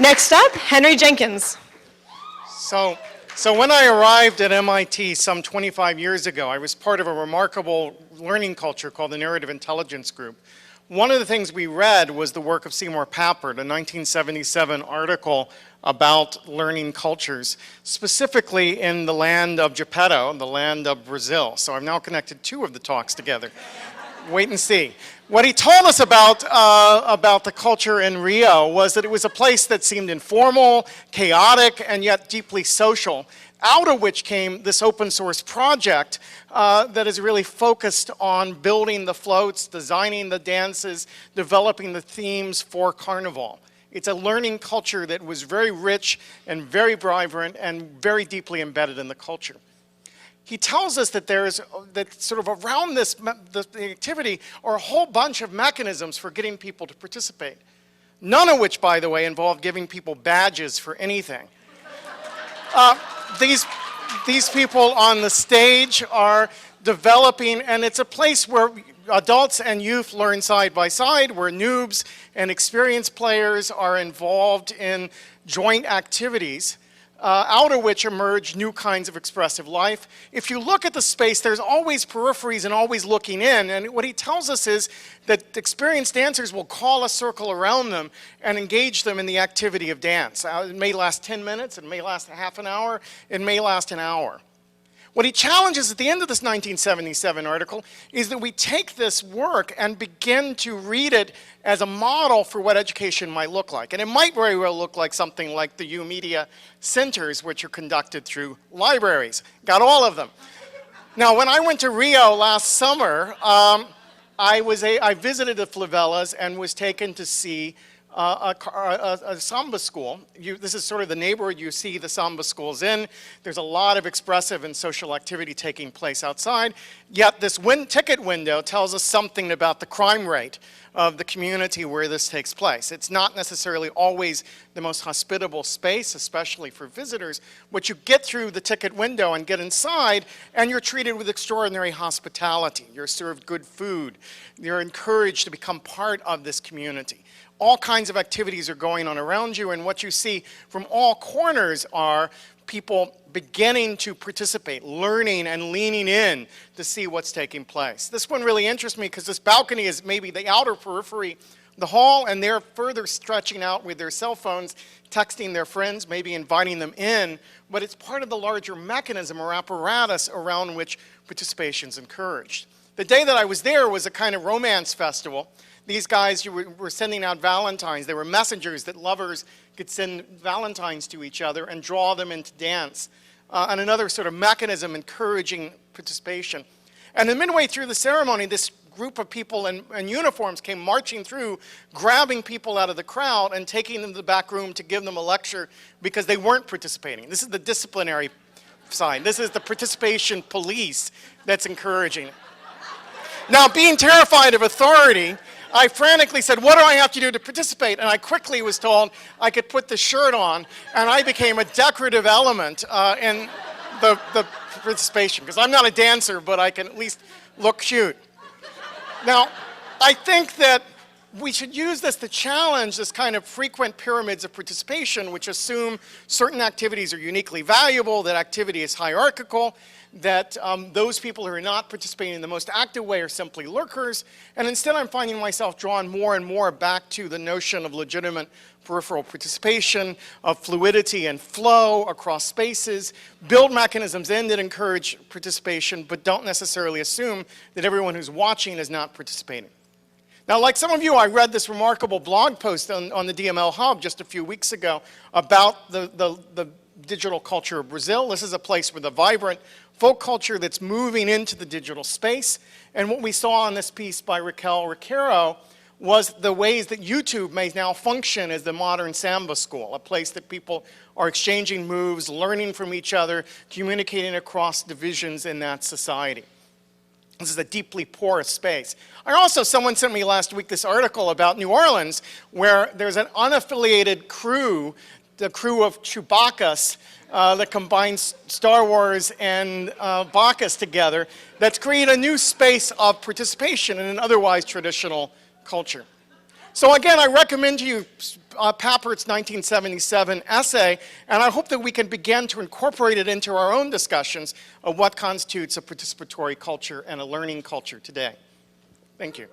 Next up, Henry Jenkins. So, so when I arrived at MIT some 25 years ago, I was part of a remarkable learning culture called the Narrative Intelligence Group. One of the things we read was the work of Seymour Papert, a 1977 article about learning cultures, specifically in the land of Geppetto, the land of Brazil. So I've now connected two of the talks together. Wait and see. What he told us about the culture in Rio was that it was a place that seemed informal, chaotic, and yet deeply social, out of which came this open source project that is really focused on building the floats, designing the dances, developing the themes for Carnival. It's a learning culture that was very rich and very vibrant and very deeply embedded in the culture. He tells us that there's, that sort of around the activity are a whole bunch of mechanisms for getting people to participate. None of which, by the way, involve giving people badges for anything. These people on the stage are developing, and it's a place where adults and youth learn side by side, where noobs and experienced players are involved in joint activities. Out of which emerge new kinds of expressive life. If you look at the space, there's always peripheries and always looking in, and what he tells us is that experienced dancers will call a circle around them and engage them in the activity of dance. It may last 10 minutes, it may last a half an hour, it may last an hour. What he challenges at the end of this 1977 article is that we take this work and begin to read it as a model for what education might look like. And it might very well look like something like the U Media Centers, which are conducted through libraries. Got all of them. Now, when I went to Rio last summer, I visited the favelas and was taken to see a samba school. This is sort of the neighborhood you see the samba schools in. There's a lot of expressive and social activity taking place outside, yet this ticket window tells us something about the crime rate of the community where this takes place. It's not necessarily always the most hospitable space, especially for visitors, but you get through the ticket window and get inside, and you're treated with extraordinary hospitality. You're served good food. You're encouraged to become part of this community. All kinds of activities are going on around you, and what you see from all corners are people beginning to participate, learning and leaning in to see what's taking place. This one really interests me because this balcony is maybe the outer periphery of the hall, and they're further stretching out with their cell phones, texting their friends, maybe inviting them in, but it's part of the larger mechanism or apparatus around which participation is encouraged. The day that I was there was a kind of romance festival. These guys were sending out Valentines. They were messengers that lovers could send Valentines to each other and draw them into dance. And another sort of mechanism encouraging participation. And then midway through the ceremony, this group of people in uniforms came marching through, grabbing people out of the crowd and taking them to the back room to give them a lecture because they weren't participating. This is the disciplinary side. This is the participation police that's encouraging it. Now, being terrified of authority, I frantically said, what do I have to do to participate? And I quickly was told I could put the shirt on, and I became a decorative element in the participation, because I'm not a dancer, but I can at least look cute. Now, I think that we should use this to challenge this kind of frequent pyramids of participation, which assume certain activities are uniquely valuable, that activity is hierarchical, that those people who are not participating in the most active way are simply lurkers, and instead I'm finding myself drawn more and more back to the notion of legitimate peripheral participation, of fluidity and flow across spaces, build mechanisms in that encourage participation, but don't necessarily assume that everyone who's watching is not participating. Now, like some of you, I read this remarkable blog post on the DML Hub just a few weeks ago about the digital culture of Brazil. This is a place with a vibrant folk culture that's moving into the digital space. And what we saw in this piece by Raquel Riqueiro was the ways that YouTube may now function as the modern samba school, a place that people are exchanging moves, learning from each other, communicating across divisions in that society. This is a deeply porous space. Someone sent me last week this article about New Orleans, where there's an unaffiliated crew, the crew of Chewbacca's, that combines Star Wars and Bacchus together, that's created a new space of participation in an otherwise traditional culture. So again, I recommend to you Pappert's 1977 essay, and I hope that we can begin to incorporate it into our own discussions of what constitutes a participatory culture and a learning culture today. Thank you.